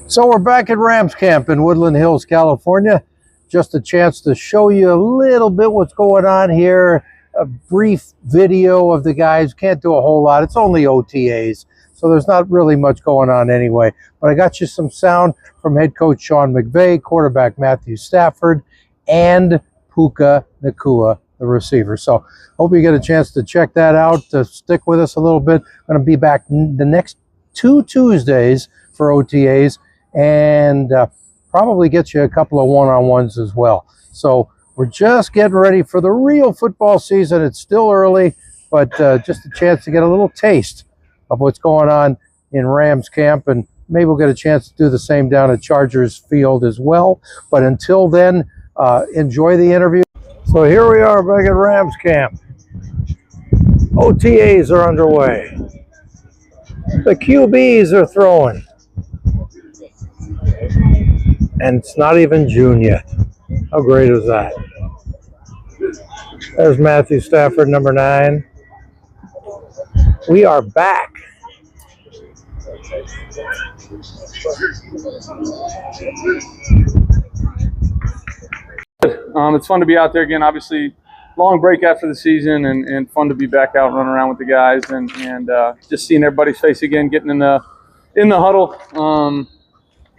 So we're back at Rams camp in Woodland Hills, California. Just a chance to show you a little bit what's going on here. A brief video of the guys. Can't do a whole lot. It's only OTAs, so there's not really much going on anyway. But I got you some sound from head coach Sean McVay, quarterback Matthew Stafford, and Puka Nacua, the receiver. So hope you get a chance to check that out. Stick with us a little bit. I'm going to be back the next 2 Tuesdays for OTAs, and probably get you a couple of one-on-ones as well. So we're just getting ready for the real football season. It's still early, but just a chance to get a little taste of what's going on in Rams camp, and maybe we'll get a chance to do the same down at Chargers Field as well. But until then, enjoy the interview. So here we are back at Rams camp. OTAs are underway. The QBs are throwing. And it's not even June yet. How great is that? There's Matthew Stafford, number 9. We are back. It's fun to be out there again. Obviously, long break after the season, and fun to be back out running around with the guys, and just seeing everybody's face again, getting in the huddle.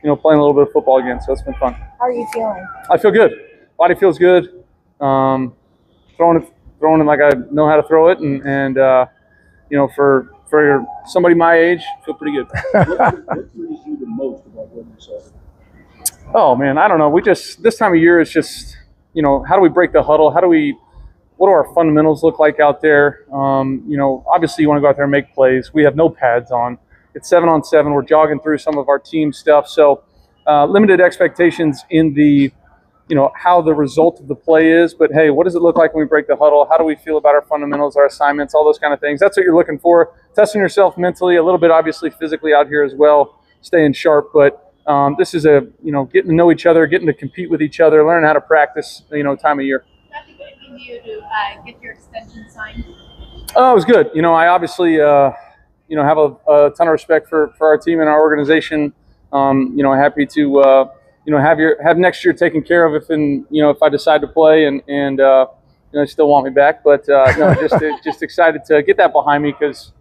Playing a little bit of football again, so it's been fun. How are you feeling? I feel good. Body feels good. Throwing it like I know how to throw it, and for somebody my age, I feel pretty good. What pleased you the most about what you saw? Oh man, I don't know. This time of year is just, how do we break the huddle? What do our fundamentals look like out there? Obviously you want to go out there and make plays. We have no pads on. It's 7-on-7. We're jogging through some of our team stuff. So limited expectations in the, how the result of the play is. But, hey, what does it look like when we break the huddle? How do we feel about our fundamentals, our assignments, all those kind of things? That's what you're looking for. Testing yourself mentally, a little bit obviously physically out here as well, staying sharp. But this is getting to know each other, getting to compete with each other, learning how to practice, time of year. That's a good thing for you to get your extension signed. Oh, it was good. I obviously have a ton of respect for our team and our organization. Happy to have next year taken care of if I decide to play and still want me back. But just excited to get that behind me, because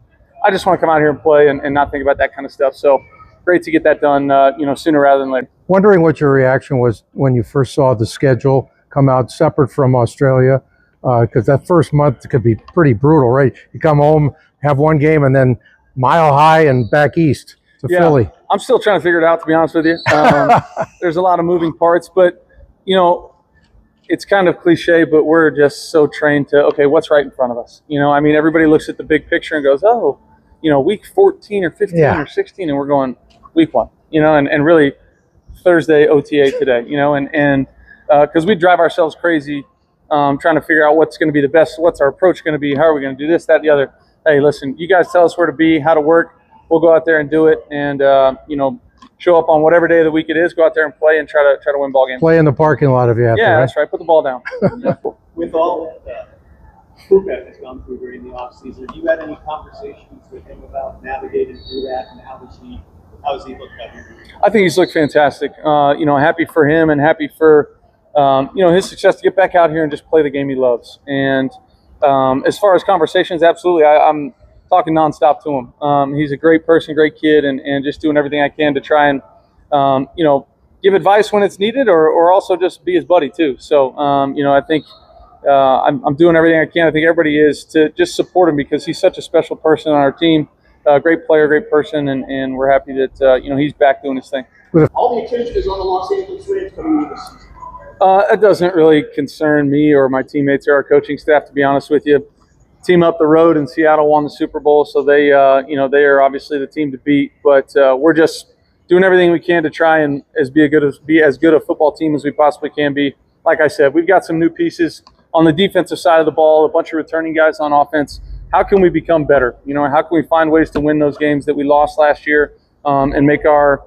I just want to come out here and play and not think about that kind of stuff. So great to get that done sooner rather than later. Wondering what your reaction was when you first saw the schedule come out separate from Australia, because that first month could be pretty brutal, right? You come home, have one game, and then Mile High and back east to Philly. I'm still trying to figure it out, to be honest with you. There's a lot of moving parts, but it's kind of cliche, but we're just so trained to, okay, what's right in front of us? Everybody looks at the big picture and goes, oh, week 14 or 15 or 16, and we're going week 1, and really Thursday OTA today, and because we drive ourselves crazy trying to figure out what's going to be the best, what's our approach going to be, how are we going to do this, that, the other. Hey, listen, you guys tell us where to be, how to work. We'll go out there and do it, and show up on whatever day of the week it is. Go out there and play and try to win ball games. Play in the parking lot if you have to. Yeah, that's right. Put the ball down. With all that Puka has gone through during the offseason, have you had any conversations with him about navigating through that, and how does he look at it? I think he's looked fantastic. Happy for him and happy for his success to get back out here and just play the game he loves. And as far as conversations, absolutely. I'm talking nonstop to him. He's a great person, great kid, and just doing everything I can to try and, give advice when it's needed, or also just be his buddy too. So, I think I'm doing everything I can. I think everybody is, to just support him, because he's such a special person on our team. Great player, great person, and we're happy that, he's back doing his thing. All the attention is on the Los Angeles Rams coming into the season. It doesn't really concern me or my teammates or our coaching staff, to be honest with you. Team up the road in Seattle won the Super Bowl, so they are obviously the team to beat. But we're just doing everything we can to try and be as good a football team as we possibly can be. Like I said, we've got some new pieces on the defensive side of the ball, a bunch of returning guys on offense. How can we become better? How can we find ways to win those games that we lost last year, and make our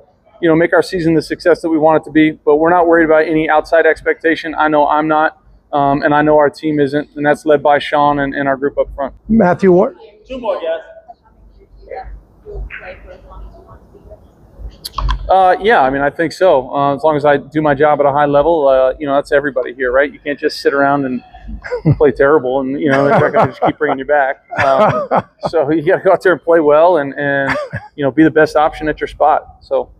season the success that we want it to be? But we're not worried about any outside expectation. I know I'm not. And I know our team isn't, and that's led by Sean and our group up front. Matthew, what? 2 more, guys. Yeah, I mean, I think so. As long as I do my job at a high level, that's everybody here, right? You can't just sit around and play terrible, and they're not going to just keep bringing you back. So you got to go out there and play well, and be the best option at your spot. So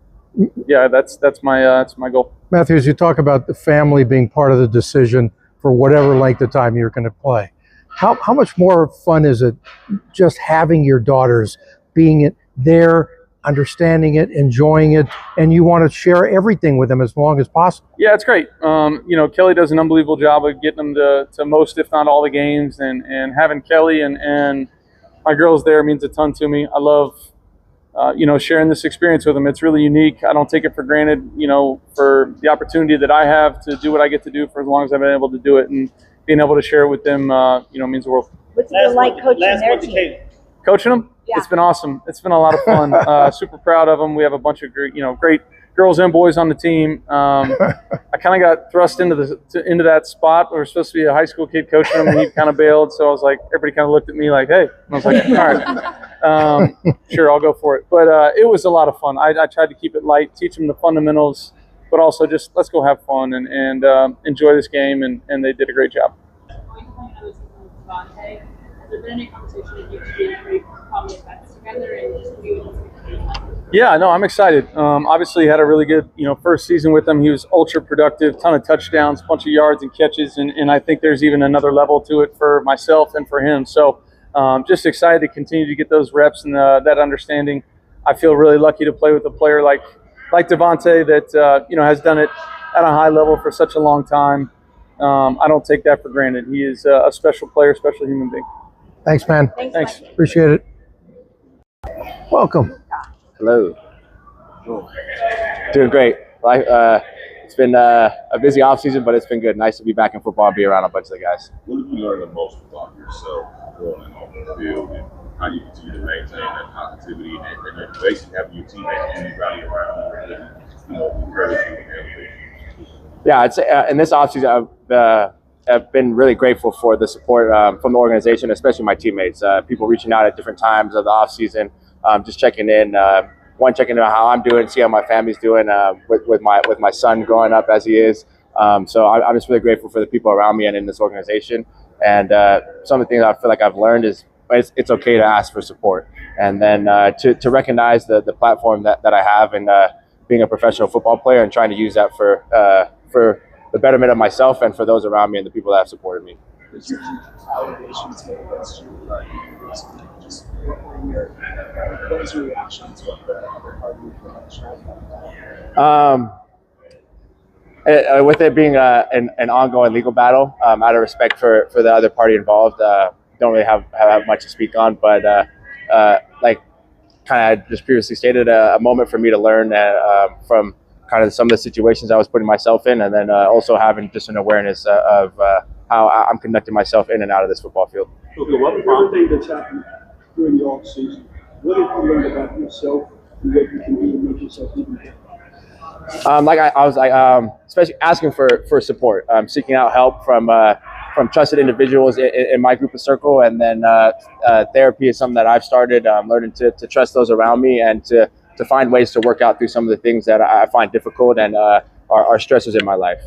yeah, that's my goal. Matthews, you talk about the family being part of the decision for whatever length of time you're going to play. How much more fun is it just having your daughters being there, understanding it, enjoying it, and you want to share everything with them as long as possible? Yeah, it's great. Kelly does an unbelievable job of getting them to most, if not all, the games, and having Kelly and my girls there means a ton to me. I love sharing this experience with them. It's really unique. I don't take it for granted, for the opportunity that I have to do what I get to do for as long as I've been able to do it, and being able to share it with them, means the world. What's it been like coaching their team? Coaching them? Yeah. It's been awesome. It's been a lot of fun. Super proud of them. We have a bunch of great girls and boys on the team. I kind of got thrust into that spot. We were supposed to be a high school kid coaching them, and he kind of bailed. So I was like, everybody kind of looked at me like, hey. And I was like, all right, sure, I'll go for it. But it was a lot of fun. I tried to keep it light, teach them the fundamentals, but also just let's go have fun and enjoy this game. And they did a great job. Has there been any conversation of you being pretty probably effects together and just viewing? Yeah, no, I'm excited. Obviously, had a really good, first season with him. He was ultra productive, ton of touchdowns, bunch of yards and catches, and I think there's even another level to it for myself and for him. So, just excited to continue to get those reps and that understanding. I feel really lucky to play with a player like Devontae that has done it at a high level for such a long time. I don't take that for granted. He is a special player, special human being. Thanks, man. Thanks. Appreciate it. Welcome. Hello. Doing great. It's been a busy off season, but it's been good. Nice to be back in football and be around a bunch of the guys. What have you learned the most about yourself going off the field, and how do you continue to maintain that positivity and basically having your teammates and rally around you and encourage you and elevate you? Yeah, I'd say in this offseason, I've been really grateful for the support from the organization, especially my teammates. People reaching out at different times of the offseason, just checking in. Checking in on how I'm doing, see how my family's doing with my son growing up as he is. So I'm just really grateful for the people around me and in this organization. And some of the things I feel like I've learned is it's okay to ask for support, and then to recognize the platform that I have and being a professional football player and trying to use that for the betterment of myself and for those around me and the people that have supported me. Allegations made against you, basically just what was your reaction to the other party? With it being an ongoing legal battle, out of respect for the other party involved, don't really have much to speak on. But like kind of just previously stated, a moment for me to learn from kind of some of the situations I was putting myself in, and then also having just an awareness of how I'm conducting myself in and out of this football field. Okay, what everything that's happened during the off season, what have you learned about yourself and what you can do to make yourself even better? I was especially asking for support, seeking out help from trusted individuals in my group of circle, and then therapy is something that I've started, learning to trust those around me and to find ways to work out through some of the things that I find difficult and are stressors in my life.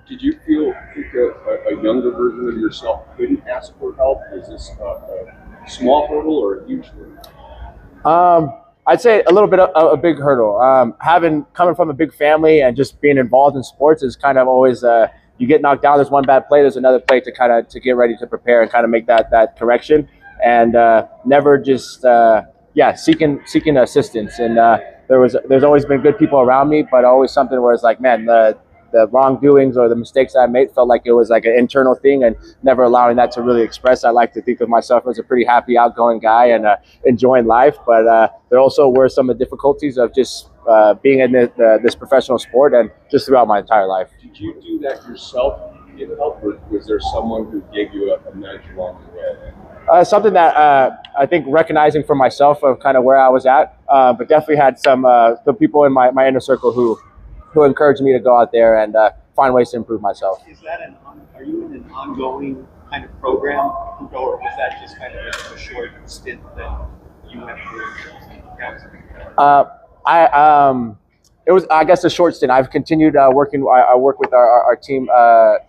Did you feel like a younger version of yourself couldn't ask for help? Is this a small hurdle or a huge hurdle? I'd say a little bit of a big hurdle. Coming from a big family and just being involved in sports is kind of always you get knocked down. There's one bad play. There's another play to get ready to prepare and kind of make that correction. And never just seeking assistance. And there's always been good people around me, but always something where it's like, man, the wrongdoings or the mistakes I made felt like it was like an internal thing, and never allowing that to really express. I like to think of myself as a pretty happy, outgoing guy and enjoying life, but there also were some of the difficulties of just being in this professional sport and just throughout my entire life. Did you do that yourself to get help, or was there someone who gave you a nudge along the way? Something that I think recognizing for myself of kind of where I was at, but definitely had some people in my inner circle who encouraged me to go out there and find ways to improve myself. Is that are you in an ongoing kind of program, or was that just kind of a short stint that you went through counseling? It was, I guess, a short stint. I've continued working. I work with our team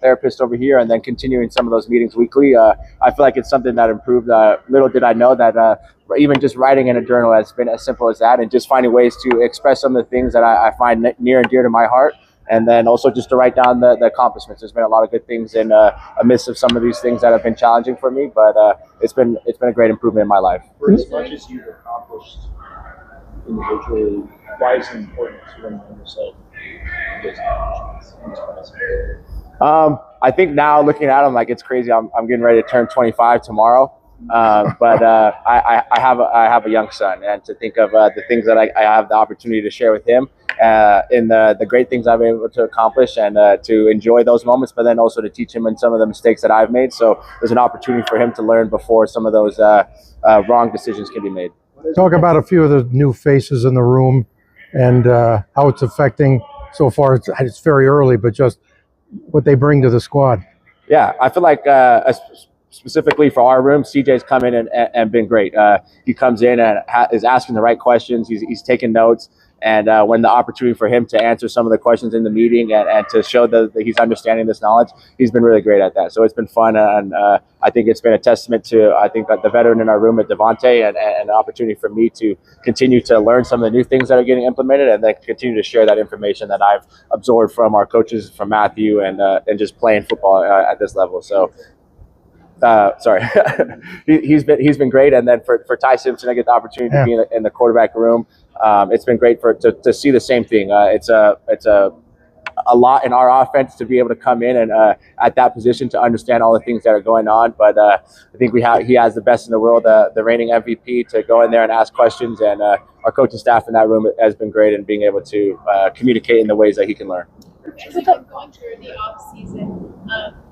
therapist over here, and then continuing some of those meetings weekly. I feel like it's something that improved. Little did I know that even just writing in a journal has been as simple as that, and just finding ways to express some of the things that I find near and dear to my heart. And then also just to write down the accomplishments. There's been a lot of good things in amidst of some of these things that have been challenging for me, but it's been a great improvement in my life. For as much as you've accomplished individually, why is it important to remind yourself of those accomplishments? I think now looking at them, like, it's crazy. I'm getting ready to turn 25 tomorrow. But I have a young son, and to think of the things that I have the opportunity to share with him, in the great things I've been able to accomplish, and to enjoy those moments, but then also to teach him in some of the mistakes that I've made. So there's an opportunity for him to learn before some of those wrong decisions can be made. Talk about a few of the new faces in the room and how it's affecting so far. It's very early, but just what they bring to the squad. Yeah, I feel like specifically for our room, CJ's come in and been great. He comes in and is asking the right questions. He's taking notes. And when the opportunity for him to answer some of the questions in the meeting and to show that he's understanding this knowledge, he's been really great at that. So it's been fun, and I think it's been a testament to, I think, the veteran in our room at Devontae, and an opportunity for me to continue to learn some of the new things that are getting implemented, and then continue to share that information that I've absorbed from our coaches, from Matthew, and just playing football at this level. So. Sorry, he's been great, and then for Ty Simpson, I get the opportunity to be in the quarterback room. It's been great to see the same thing. It's a lot in our offense to be able to come in and at that position to understand all the things that are going on. But I think he has the best in the world, the reigning MVP, to go in there and ask questions, and our coaching staff in that room has been great in being able to communicate in the ways that he can learn. As we're going through the off season,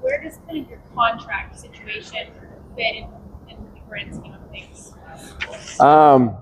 where does kind of your contract situation fit in the grand scheme of things? I'm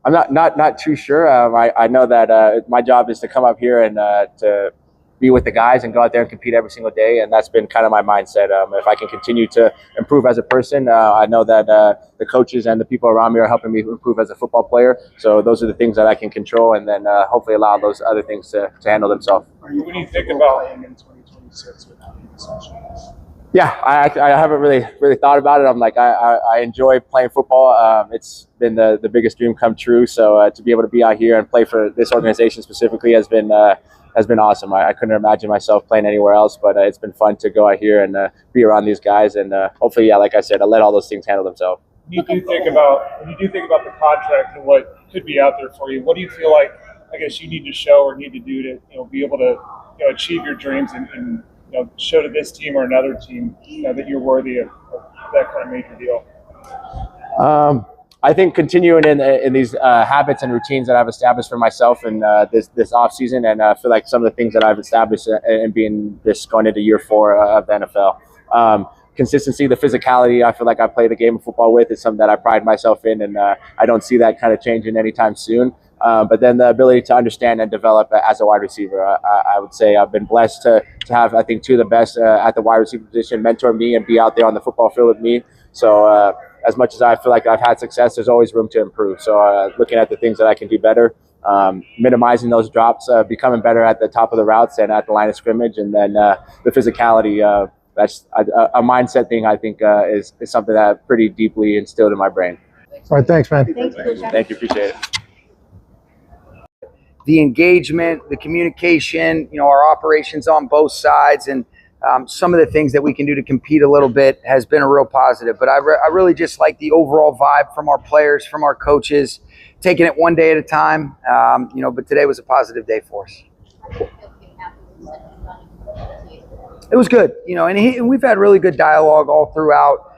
not too sure. I know that my job is to come up here and to be with the guys and go out there and compete every single day, and that's been kind of my mindset. If I can continue to improve as a person, I know that the coaches and the people around me are helping me improve as a football player. So those are the things that I can control, and then hopefully allow those other things to handle themselves. When you think about playing in 2026 without any assumptions? Yeah, I haven't really thought about it. I'm like, I enjoy playing football. It's been the biggest dream come true. So to be able to be out here and play for this organization specifically has been awesome. I couldn't imagine myself playing anywhere else, but it's been fun to go out here and be around these guys, and hopefully, yeah, like I said, I'll let all those things handle themselves. When you do think about the contract and what could be out there for you, what do you feel like, I guess, you need to show or need to do to be able to achieve your dreams and show to this team or another team that you're worthy of that kind of major deal? I think continuing in these habits and routines that I've established for myself in this off season, and I feel like some of the things that I've established in being going into year 4 of the NFL. Consistency, the physicality I feel like I play the game of football with is something that I pride myself in, and I don't see that kind of changing anytime soon. But then the ability to understand and develop as a wide receiver. I would say I've been blessed to have, I think, 2 of the best at the wide receiver position mentor me and be out there on the football field with me. So as much as I feel like I've had success, there's always room to improve. So looking at the things that I can do better, minimizing those drops, becoming better at the top of the routes and at the line of scrimmage, and then the physicality. That's a mindset thing, I think, is something that pretty deeply instilled in my brain. All right, thanks, man. Thank you, appreciate it. The engagement, the communication, our operations on both sides, and some of the things that we can do to compete a little bit has been a real positive. But I really just like the overall vibe from our players, from our coaches, taking it one day at a time. But today was a positive day for us. It was good, and we've had really good dialogue all throughout,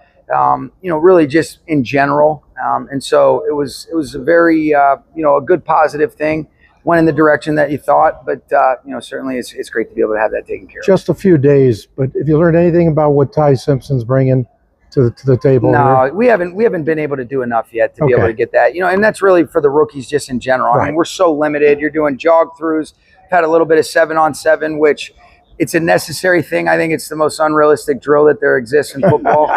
really just in general. And so it was a very, a good positive thing. Went in the direction that you thought, but certainly it's great to be able to have that taken care of. Just a few days, but if you learned anything about what Ty Simpson's bringing to the table? No, here? we haven't been able to do enough yet to be able to get that. And that's really for the rookies just in general. Right. I mean, we're so limited. You're doing jog throughs. Had a little bit of 7-on-7, which it's a necessary thing. I think it's the most unrealistic drill that there exists in football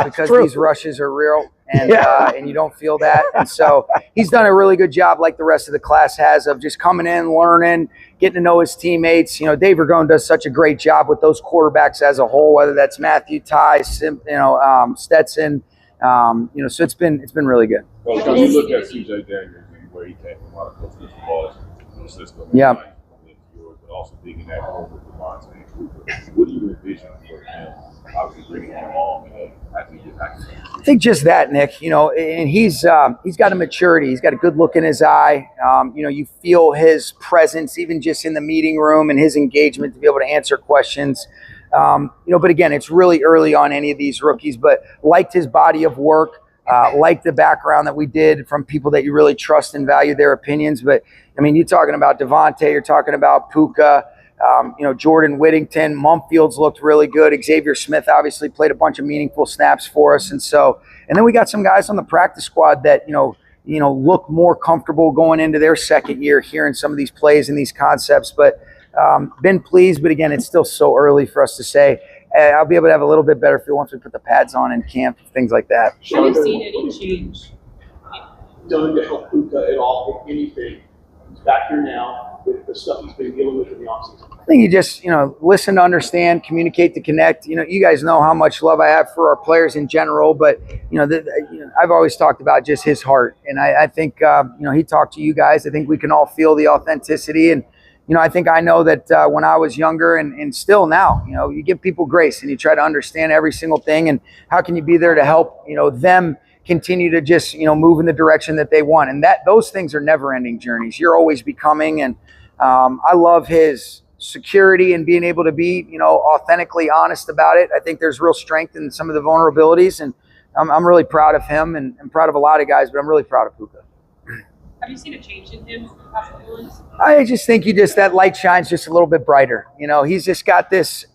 because these rushes are real. and and you don't feel that. And so he's done a really good job, like the rest of the class has, of just coming in, learning, getting to know his teammates. Dave Ragone does such a great job with those quarterbacks as a whole, whether that's Matthew, Ty, Stetson. So it's been really good. Well, so you look at CJ Daniels and where he came from, a lot of coaches football system. Yeah. But also digging that hole with Devontae and Cooper. What do you envision for him? Obviously bringing him along as he gets back. I think just that, Nick, and he's got a maturity. He's got a good look in his eye. You feel his presence even just in the meeting room and his engagement to be able to answer questions. But again, it's really early on any of these rookies, but liked his body of work, liked the background that we did from people that you really trust and value their opinions. But I mean, you're talking about Devontae, you're talking about Puka, Jordan Whittington, Mumfield's looked really good. Xavier Smith obviously played a bunch of meaningful snaps for us. And then we got some guys on the practice squad that, look more comfortable going into their second year, hearing some of these plays and these concepts. But been pleased, but again, it's still so early for us to say. I'll be able to have a little bit better feel once we put the pads on in camp, things like that. Have you seen any change Done to help Puka at all, if anything? He's back here now with the stuff he's been dealing with in the offseason. I think you just, listen to understand, communicate to connect. You guys know how much love I have for our players in general, but, I've always talked about just his heart. And I think, he talked to you guys. I think we can all feel the authenticity. And, I know that when I was younger and still now, you give people grace and you try to understand every single thing. And how can you be there to help, them continue to just, move in the direction that they want. And those things are never ending journeys. You're always becoming. And I love his security and being able to be, authentically honest about it. I think there's real strength in some of the vulnerabilities. And I'm really proud of him and I'm proud of a lot of guys, but I'm really proud of Puka. Have you seen a change in him in the past couple months? I just think that light shines just a little bit brighter. He's just got this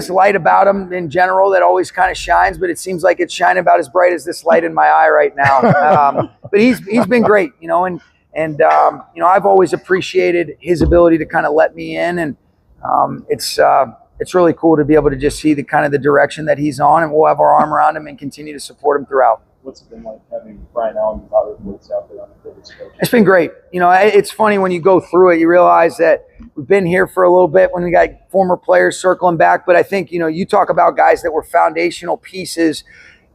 light about him in general that always kind of shines, but it seems like it's shining about as bright as this light in my eye right now. But he's been great, and I've always appreciated his ability to kind of let me in, and it's really cool to be able to just see the direction that he's on, and we'll have our arm around him and continue to support him throughout. What's it been like having Brian Allen and Robert Woods out there on the field? It's been great. It's funny when you go through it, you realize that we've been here for a little bit when we got former players circling back. But I think, you talk about guys that were foundational pieces.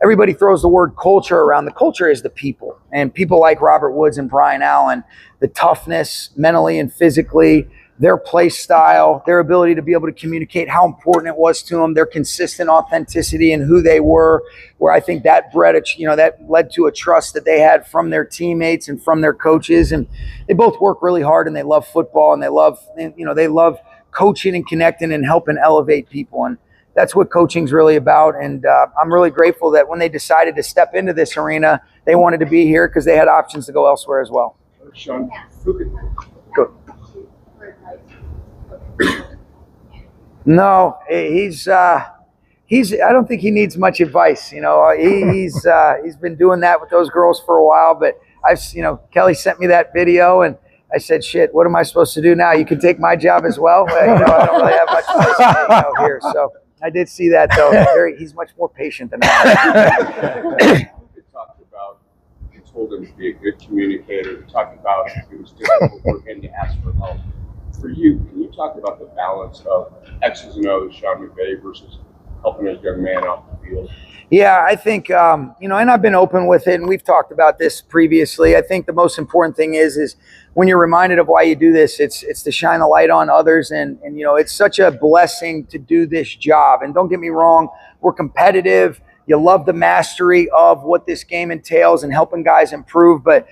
Everybody throws the word culture around. The culture is the people. And people like Robert Woods and Brian Allen, the toughness mentally and physically, their play style, their ability to be able to communicate how important it was to them, their consistent authenticity and who they were, where I think that that led to a trust that they had from their teammates and from their coaches. And they both work really hard and they love football and they love coaching and connecting and helping elevate people. And that's what coaching's really about. And I'm really grateful that when they decided to step into this arena, they wanted to be here because they had options to go elsewhere as well. Sean, Go. No, he's. I don't think he needs much advice. He's been doing that with those girls for a while. But Kelly sent me that video, and I said, "Shit, what am I supposed to do now? You can take my job as well." I don't really have much advice here, so I did see that though. He's much more patient than I am. You told him to be a good communicator. You talked about it was difficult for him to ask for help. For you, can you talk about the balance of X's and O's, Sean McVay, versus helping a young man off the field? Yeah, I think, and I've been open with it, and we've talked about this previously. I think the most important thing is when you're reminded of why you do this, it's to shine a light on others. And it's such a blessing to do this job. And don't get me wrong, we're competitive. You love the mastery of what this game entails and helping guys improve. But,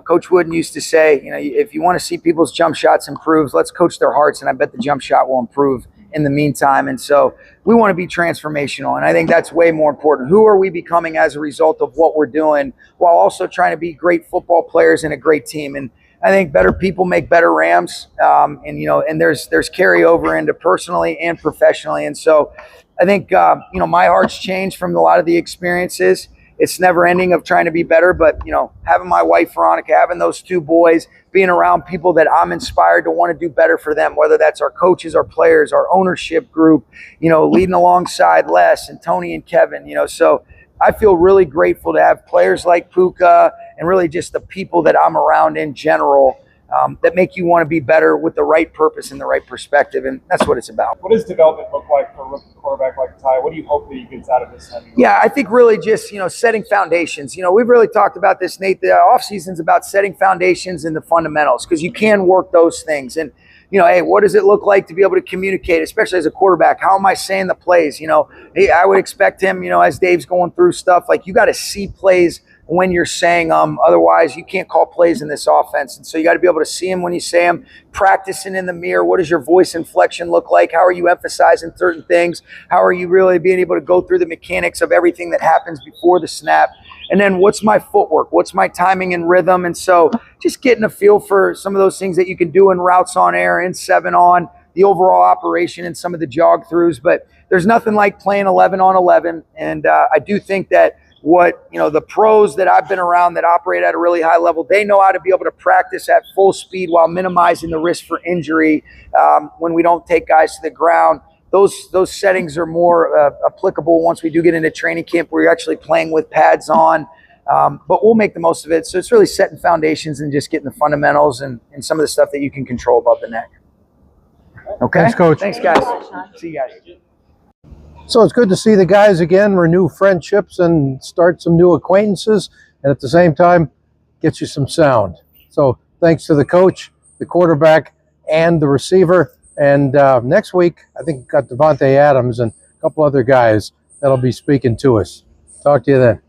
Coach Wooden used to say, if you want to see people's jump shots improve, let's coach their hearts. And I bet the jump shot will improve in the meantime. And so we want to be transformational. And I think that's way more important. Who are we becoming as a result of what we're doing while also trying to be great football players and a great team? And I think better people make better Rams. And there's carryover into personally and professionally. And so I think, my heart's changed from a lot of the experiences. It's never ending of trying to be better, but, having my wife, Veronica, having those two boys, being around people that I'm inspired to want to do better for them, whether that's our coaches, our players, our ownership group, leading alongside Les and Tony and Kevin, so I feel really grateful to have players like Puka and really just the people that I'm around in general that make you want to be better with the right purpose and the right perspective, and that's what it's about. What does development look like for a rookie quarterback like Ty? What do you hope that he gets out of this? Yeah, I think really just, setting foundations. We've really talked about this, Nate. The offseason's about setting foundations and the fundamentals, because you can work those things. And, hey, what does it look like to be able to communicate, especially as a quarterback? How am I saying the plays? Hey, I would expect him, as Dave's going through stuff, like you got to see plays when you're saying them. Otherwise, you can't call plays in this offense. And so you got to be able to see them when you say them. Practicing in the mirror. What does your voice inflection look like? How are you emphasizing certain things? How are you really being able to go through the mechanics of everything that happens before the snap? And then what's my footwork? What's my timing and rhythm? And so just getting a feel for some of those things that you can do in routes on air, in 7-on, the overall operation and some of the jog throughs. But there's nothing like playing 11 on 11. And I do think that the pros that I've been around that operate at a really high level, they know how to be able to practice at full speed while minimizing the risk for injury when we don't take guys to the ground. Those settings are more applicable once we do get into training camp where you're actually playing with pads on. But we'll make the most of it. So it's really setting foundations and just getting the fundamentals and some of the stuff that you can control above the neck. Okay? Thanks, Coach. Thanks, guys. See you guys. So it's good to see the guys again, renew friendships and start some new acquaintances, and at the same time, get you some sound. So thanks to the coach, the quarterback, and the receiver. And next week, I think we've got Devontae Adams and a couple other guys that'll be speaking to us. Talk to you then.